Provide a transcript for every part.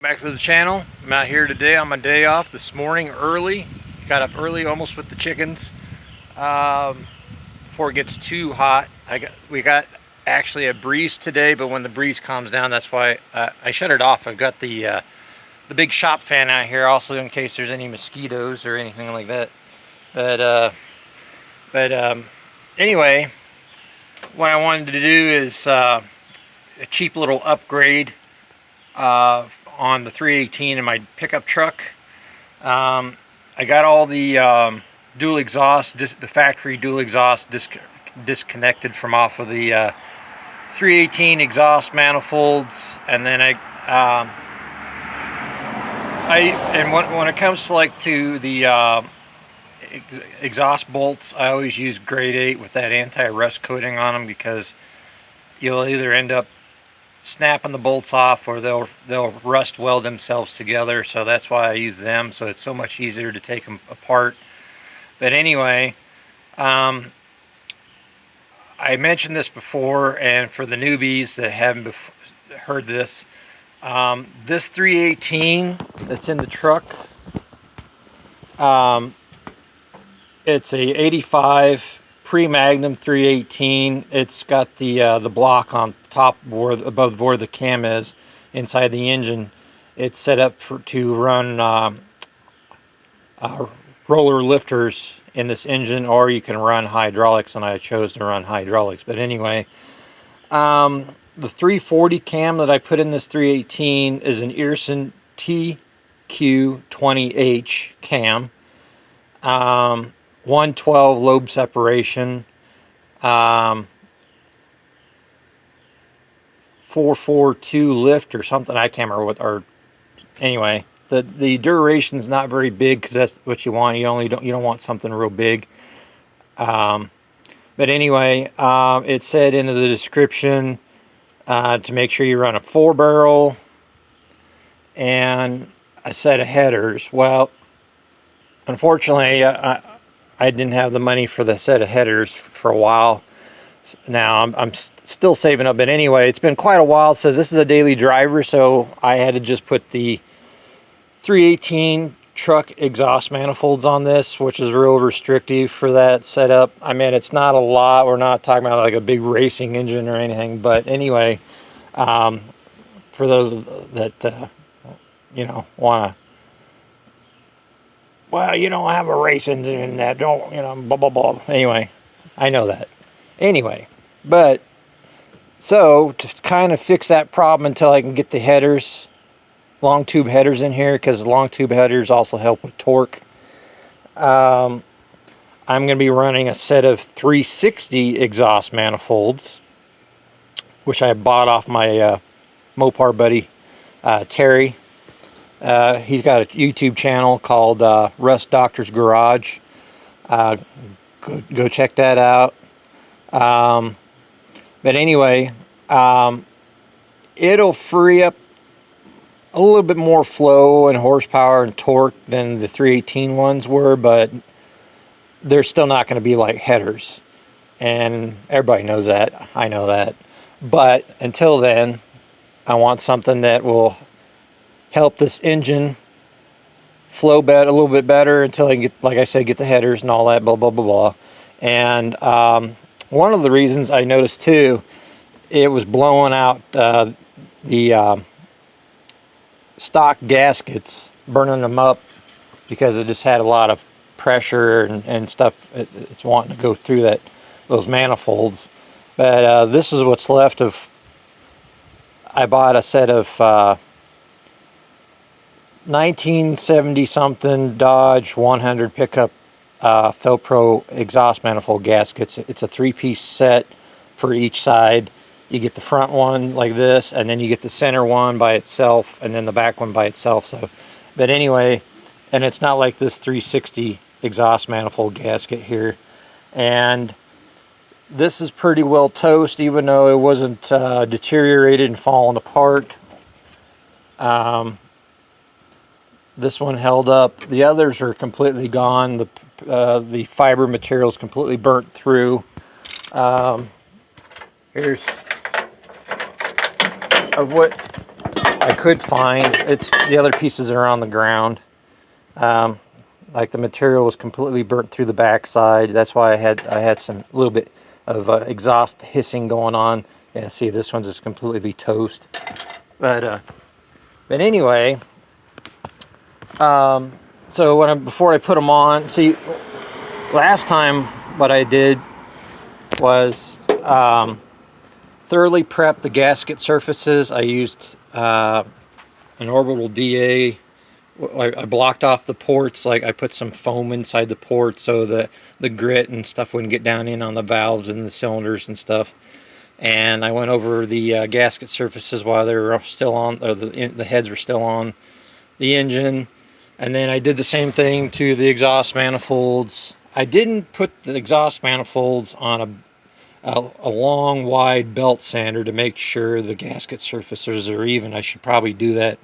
Back to the channel. I'm out here today on my day off this morning early. Got up early almost with the chickens before it gets too hot. We got actually a breeze today, but when the breeze calms down, that's why I shut it off. I've got the big shop fan out here also in case there's any mosquitoes or anything like that. But anyway, what I wanted to do is a cheap little upgrade on the 318 in my pickup truck. I got all the dual exhaust, the factory dual exhaust disconnected from off of the 318 exhaust manifolds, and then when it comes to the exhaust bolts, I always use grade 8 with that anti-rust coating on them, because you'll either end up snapping the bolts off or they'll rust weld themselves together. So that's why I use them, so it's so much easier to take them apart. But anyway, I mentioned this before, and for the newbies that haven't heard this, this 318 that's in the truck, it's a 85 pre-magnum 318. It's got the block on top above where the cam is inside the engine. It's set up to run roller lifters in this engine, or you can run hydraulics, and I chose to run hydraulics. But anyway, the 340 cam that I put in this 318 is an Earson TQ20H cam. 112 lobe separation, 442 lift or something. I can't remember what. Or anyway, the duration's not very big, because that's what you want. You don't want something real big. But anyway, it said in the description to make sure you run a 4-barrel and a set of headers. Well, unfortunately, I didn't have the money for the set of headers for a while. Now I'm still saving up, but anyway, it's been quite a while. So this is a daily driver, so I had to just put the 318 truck exhaust manifolds on this, which is real restrictive for that setup. I mean, it's not a lot. We're not talking about like a big racing engine or anything, but anyway, for those that want to, well, you don't have a race engine in that, don't, blah, blah, blah. Anyway, I know that. Anyway, but, so, to kind of fix that problem until I can get the headers, long tube headers in here, because long tube headers also help with torque, I'm going to be running a set of 360 exhaust manifolds, which I bought off my Mopar buddy, Terry. He's got a YouTube channel called Rust Doctor's Garage. Go check that out. But anyway, it'll free up a little bit more flow and horsepower and torque than the 318 ones were, but they're still not going to be like headers. And everybody knows that. I know that. But until then, I want something that will help this engine flow a little bit better until I can get, like I said, get the headers and all that, blah, blah, blah, blah. And one of the reasons I noticed too, it was blowing out the stock gaskets, burning them up, because it just had a lot of pressure and stuff. It's wanting to go through those manifolds. But this is what's left of. I bought a set of 1970 something Dodge 100 pickup Felpro exhaust manifold gaskets. It's a 3-piece set for each side. You get the front one like this, and then you get the center one by itself, and then the back one by itself. So, but anyway, and it's not like this 360 exhaust manifold gasket here. And this is pretty well toast, even though it wasn't deteriorated and falling apart. This one held up. The others are completely gone. The fiber material is completely burnt through. Here's of what I could find. It's the other pieces are on the ground. Like the material was completely burnt through the backside. That's why I had some little bit of exhaust hissing going on. Yeah, see, this one's just completely toast. But anyway, so before I put them on, see, last time what I did was thoroughly prep the gasket surfaces. I used an orbital DA. I blocked off the ports, like I put some foam inside the ports so that the grit and stuff wouldn't get down in on the valves and the cylinders and stuff. And I went over the gasket surfaces while they were still on, or the heads were still on the engine. And then I did the same thing to the exhaust manifolds. I didn't put the exhaust manifolds on a long, wide belt sander to make sure the gasket surfaces are even. I should probably do that.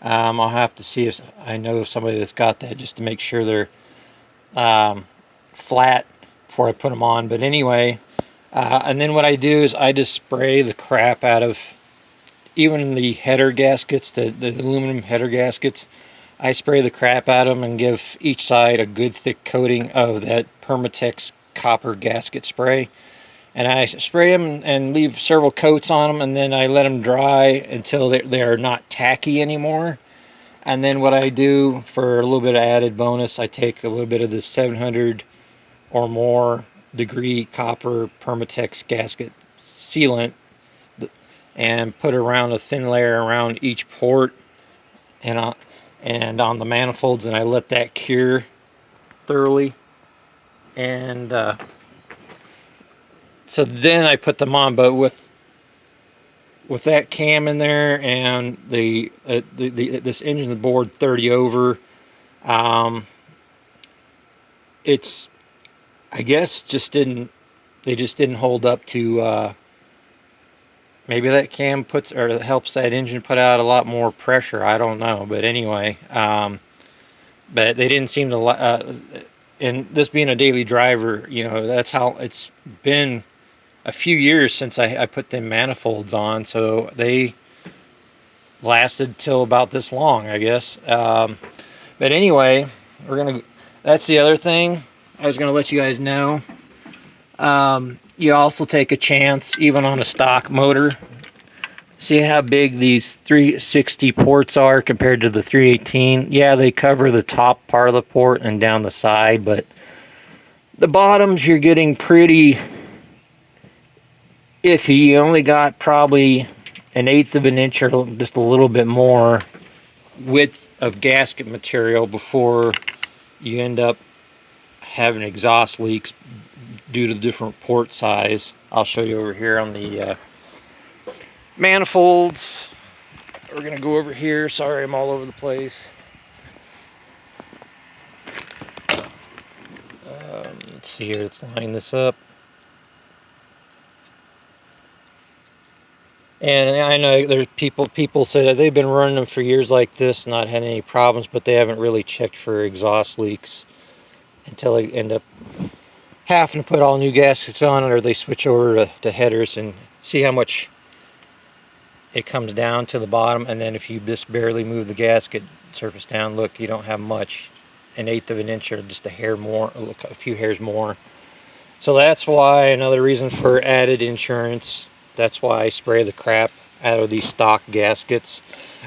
I'll have to see if I know somebody that's got that, just to make sure they're flat before I put them on. But anyway, and then what I do is I just spray the crap out of even the header gaskets, the aluminum header gaskets. I spray the crap out of them and give each side a good thick coating of that Permatex copper gasket spray. And I spray them and leave several coats on them, and then I let them dry until they are not tacky anymore. And then what I do for a little bit of added bonus, I take a little bit of the 700 or more degree copper Permatex gasket sealant and put around a thin layer around each port and on the manifolds, and I let that cure thoroughly. And so then I put them on, but with that cam in there and this engine board 30 over, it's, I guess, they just didn't hold up to, maybe that cam helps that engine put out a lot more pressure. I don't know, but anyway, but they didn't seem to, and this being a daily driver, you know, that's how it's been. A few years since I put them manifolds on, so they lasted till about this long, I guess. But anyway, that's the other thing I was gonna let you guys know. You also take a chance, even on a stock motor. See how big these 360 ports are compared to the 318? Yeah, they cover the top part of the port and down the side, but the bottoms you're getting pretty iffy. You only got probably 1/8 of an inch or just a little bit more width of gasket material before you end up having exhaust leaks due to the different port size. I'll show you over here on the manifolds. We're gonna go over here. Sorry, I'm all over the place. Let's see here. Let's line this up. And I know there's people say that they've been running them for years like this, not had any problems, but they haven't really checked for exhaust leaks until they end up having to put all new gaskets on it, or they switch over to headers and see how much it comes down to the bottom. And then if you just barely move the gasket surface down, look, you don't have much, 1/8 of an inch or just a hair more, a few hairs more. So that's why, another reason for added insurance. That's why I spray the crap out of these stock gaskets.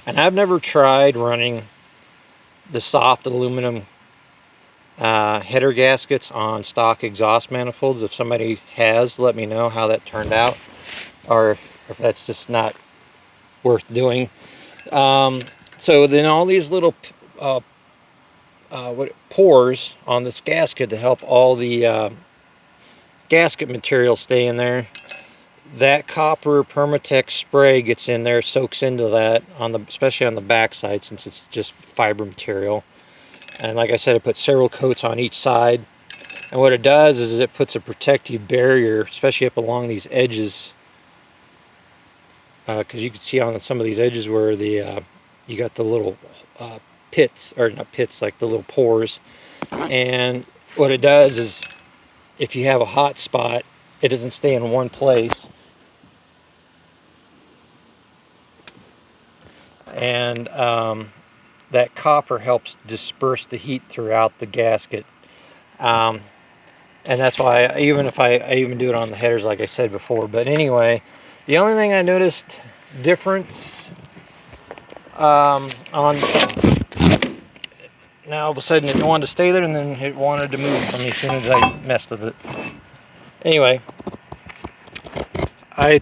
And I've never tried running the soft aluminum header gaskets on stock exhaust manifolds. If somebody has, let me know how that turned out, or if that's just not worth doing. So then all these little pores on this gasket to help all the gasket material stay in there. That copper Permatex spray gets in there, soaks into that, especially on the backside, since it's just fiber material. And like I said, I put several coats on each side. And what it does is it puts a protective barrier, especially up along these edges. Because you can see on some of these edges where you got the little pits, or not pits, like the little pores. And what it does is, if you have a hot spot, it doesn't stay in one place. and that copper helps disperse the heat throughout the gasket. And that's why even if I even do it on the headers like I said before. But anyway, the only thing I noticed difference on now all of a sudden it wanted to stay there and then it wanted to move from me as soon as I messed with it. Anyway, I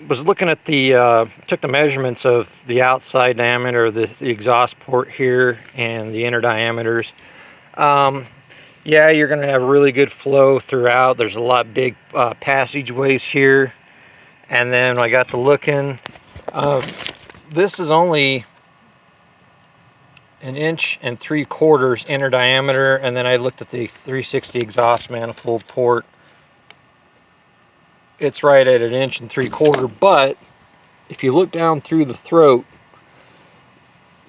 was looking at the took the measurements of the outside diameter of the exhaust port here and the inner diameters. Yeah, you're going to have really good flow throughout. There's a lot big passageways here. And then I got to looking. This is only 1.75 inch inner diameter. And then I looked at the 360 exhaust manifold port. It's right at 1.75 inch. But if you look down through the throat,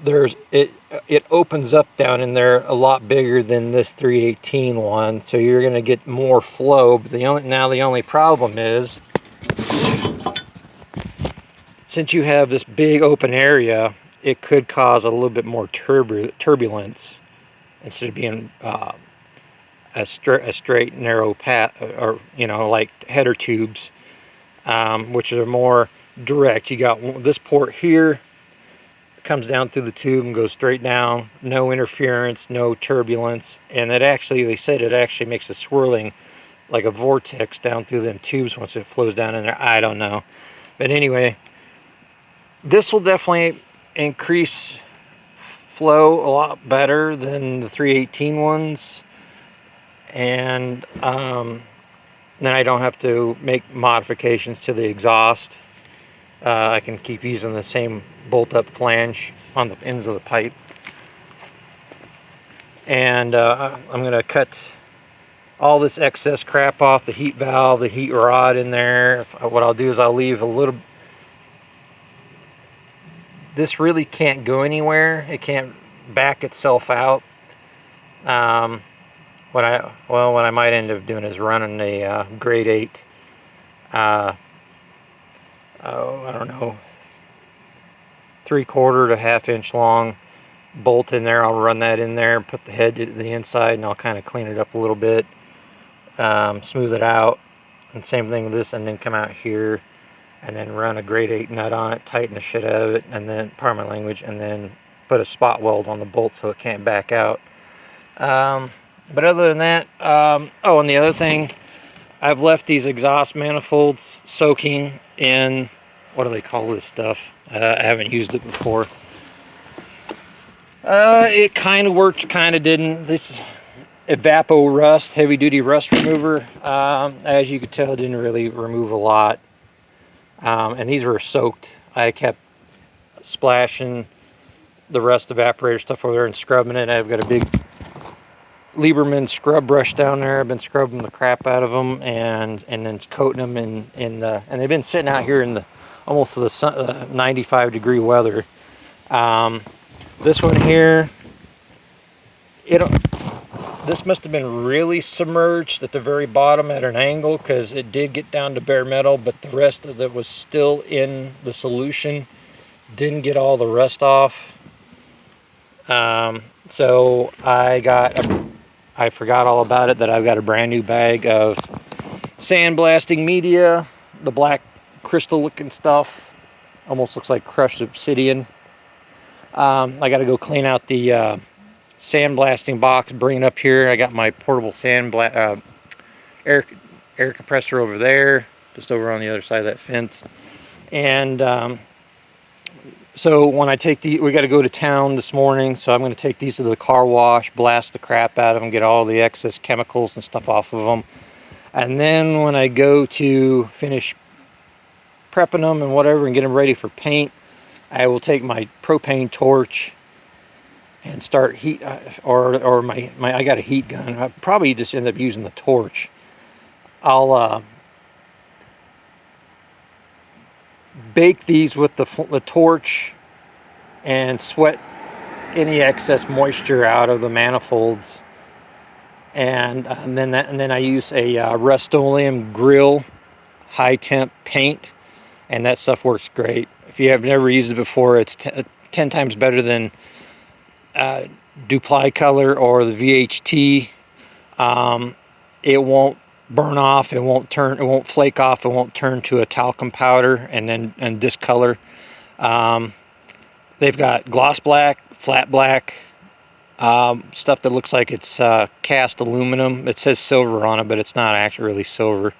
it opens up down in there a lot bigger than this 318 one, so you're going to get more flow. But the only problem is, since you have this big open area, it could cause a little bit more turbulence instead of being a straight narrow path, or like header tubes, which are more direct. You got this port here, comes down through the tube and goes straight down, no interference, no turbulence, and they said it actually makes a swirling like a vortex down through them tubes once it flows down in there. I don't know, but anyway, this will definitely increase flow a lot better than the 318 ones, and then I don't have to make modifications to the exhaust. I can keep using the same bolt-up flange on the ends of the pipe. And I'm going to cut all this excess crap off, the heat valve, the heat rod in there. What I'll do is I'll leave a little... This really can't go anywhere. It can't back itself out. What I might end up doing is running a grade 8 I don't know, 3/4 to 1/2 inch long bolt in there. I'll run that in there, put the head to the inside, and I'll kind of clean it up a little bit, smooth it out, and same thing with this, and then come out here and then run a grade 8 nut on it, tighten the shit out of it, and then, pardon my language, and then put a spot weld on the bolt so it can't back out. But other than that, oh, and the other thing, I've left these exhaust manifolds soaking in, what do they call this stuff? I haven't used it before. It kind of worked, kind of didn't. This Evapo Rust, heavy duty rust remover, as you could tell, it didn't really remove a lot. And these were soaked. I kept splashing the rust evaporator stuff over there and scrubbing it. I've got a big Lieberman scrub brush down there. I've been scrubbing the crap out of them and then coating them in the, and they've been sitting out here in the almost the sun, 95 degree weather. This one here, this must have been really submerged at the very bottom at an angle, because it did get down to bare metal, but the rest of it was still in the solution. Didn't get all the rust off. So I forgot all about it, that I've got a brand new bag of sandblasting media, the black crystal looking stuff, almost looks like crushed obsidian. I got to go clean out the sandblasting box, bring it up here. I got my portable air compressor over there, just over on the other side of that fence. And so when I take we got to go to town this morning, so I'm going to take these to the car wash, blast the crap out of them, get all the excess chemicals and stuff off of them. And then when I go to finish prepping them and whatever and get them ready for paint, I will take my propane torch and start heat, or my I got a heat gun. I probably just end up using the torch. I'll bake these with the torch and sweat any excess moisture out of the manifolds, and then I use a Rust-Oleum grill high temp paint, and that stuff works great. If you have never used it before, it's 10 times better than Dupli Color or the VHT. It won't burn off, it won't flake off, it won't turn to a talcum powder and discolor. They've got gloss black, flat black, stuff that looks like it's cast aluminum. It says silver on it, but it's not actually really silver.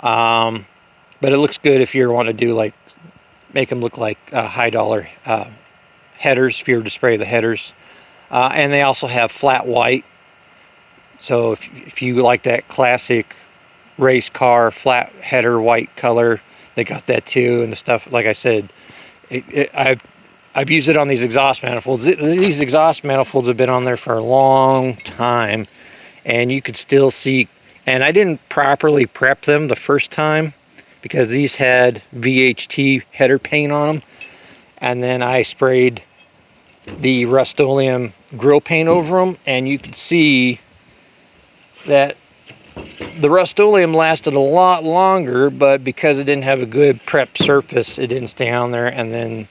But it looks good if you want to do like, make them look like high dollar headers, if you were to spray the headers. And they also have flat white. So if you like that classic race car flat header white color, they got that too. And the stuff, like I said, I've used it on these exhaust manifolds. These exhaust manifolds have been on there for a long time, and you could still see. And I didn't properly prep them the first time because these had VHT header paint on them, and then I sprayed the Rust-Oleum grill paint over them, and you could see that the Rust-Oleum lasted a lot longer, but because it didn't have a good prep surface, it didn't stay on there. And then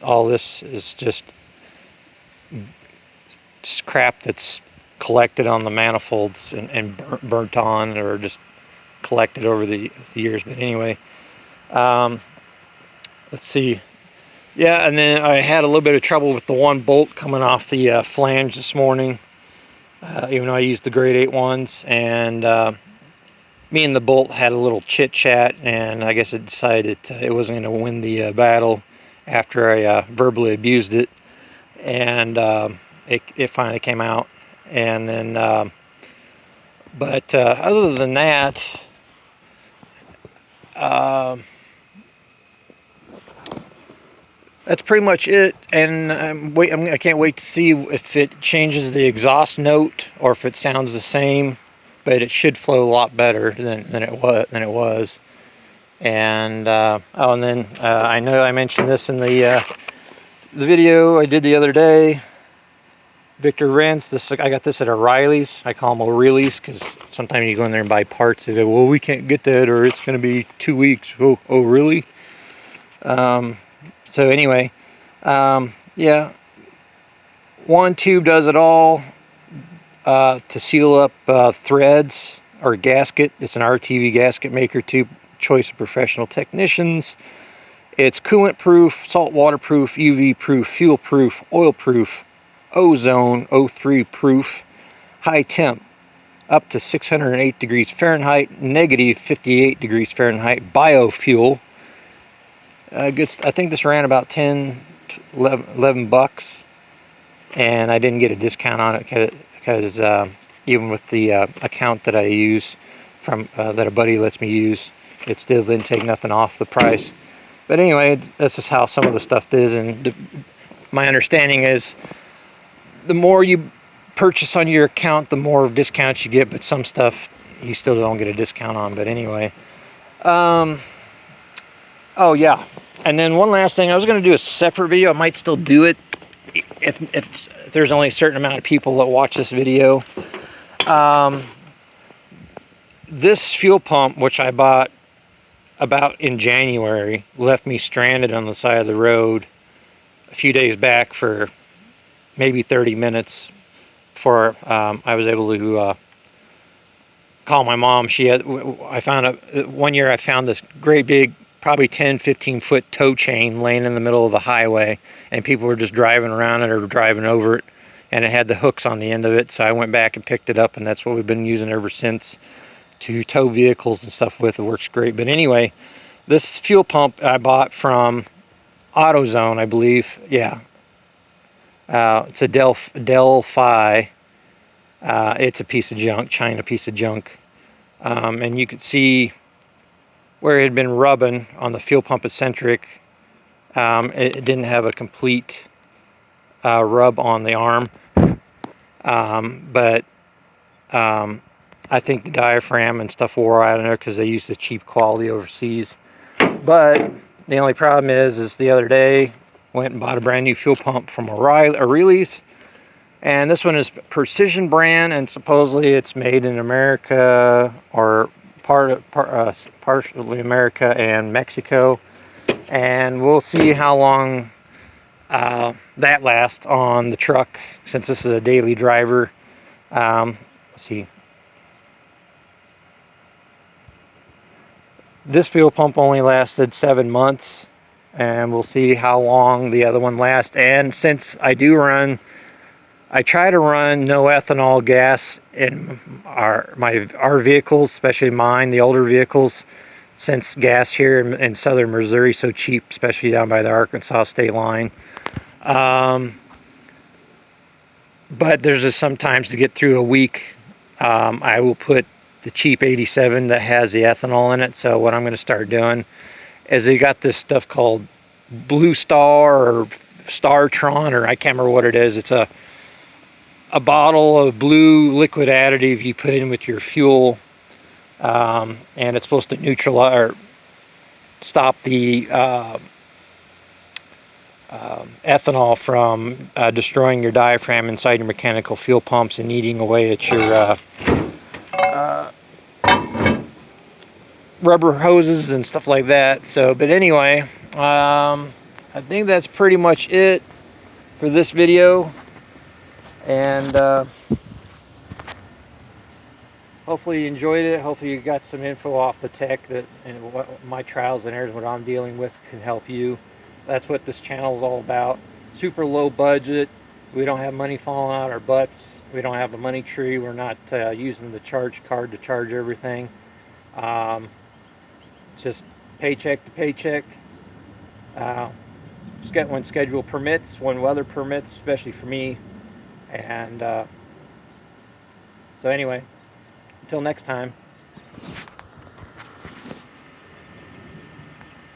all this is just crap that's collected on the manifolds and burnt on, or just collected over the years. But anyway, let's see. Yeah, and then I had a little bit of trouble with the one bolt coming off the flange this morning. Even though I used the grade 8 ones, and me and the bolt had a little chit chat, and I guess it decided it wasn't going to win the battle after I verbally abused it, and it finally came out. And then but other than that, that's pretty much it. And I can't wait to see if it changes the exhaust note or if it sounds the same. But it should flow a lot better than it was. And and then I know I mentioned this in the video I did the other day. Victor Rents. I got this at O'Reilly's. I call them O'Reilly's because sometimes you go in there and buy parts. They go, well, we can't get that, or it's going to be 2 weeks. Oh, really? So anyway, yeah, one tube does it all to seal up threads or gasket. It's an RTV gasket maker tube, choice of professional technicians. It's coolant proof, salt water proof, UV proof, fuel proof, oil proof, ozone O3 proof, high temp up to 608 degrees Fahrenheit, negative 58 degrees Fahrenheit, biofuel. I think this ran about 11 bucks, and I didn't get a discount on it because even with the account that I use from that a buddy lets me use, it still didn't take nothing off the price. But anyway, that's just how some of the stuff is, and my understanding is the more you purchase on your account, the more discounts you get, but some stuff you still don't get a discount on. But anyway, oh yeah, and then one last thing, I was going to do a separate video. I might still do it if there's only a certain amount of people that watch this video. This fuel pump, which I bought about in January, left me stranded on the side of the road a few days back for maybe 30 minutes before I was able to call my mom. I found one year I found this great big, probably 10-15 foot tow chain laying in the middle of the highway, and people were just driving around it or driving over it, and it had the hooks on the end of it. So I went back and picked it up, and that's what we've been using ever since to tow vehicles and stuff with. It works great. But anyway, this fuel pump I bought from AutoZone, I believe. Yeah, it's a Delphi. It's a piece of junk, China piece of junk, and you could see where it had been rubbing on the fuel pump eccentric. It didn't have a complete rub on the arm, but I think the diaphragm and stuff wore out in there because they used the cheap quality overseas. But the only problem is the other day went and bought a brand new fuel pump from O'Reilly's, and this one is Precision brand, and supposedly it's made in America, or partially America and Mexico, and we'll see how long that lasts on the truck since this is a daily driver. Let's see. This fuel pump only lasted 7 months, and we'll see how long the other one lasts. And since I try to run no ethanol gas in our vehicles, especially mine, the older vehicles, since gas here in southern Missouri is so cheap, especially down by the Arkansas state line. But there's just sometimes to get through a week, I will put the cheap 87 that has the ethanol in it. So what I'm going to start doing is they got this stuff called Blue Star or Startron, or I can't remember what it is. It's a bottle of blue liquid additive you put in with your fuel, and it's supposed to neutralize or stop the ethanol from destroying your diaphragm inside your mechanical fuel pumps and eating away at your rubber hoses and stuff like that. So, but anyway, I think that's pretty much it for this video, and hopefully you enjoyed it. Hopefully you got some info off the tech that and what my trials and errors, what I'm dealing with, can help you. That's what this channel is all about. Super low budget. We don't have money falling out our butts. We don't have a money tree. We're not using the charge card to charge everything. Just paycheck to paycheck. Just get when schedule permits, when weather permits, especially for me. And so anyway, until next time.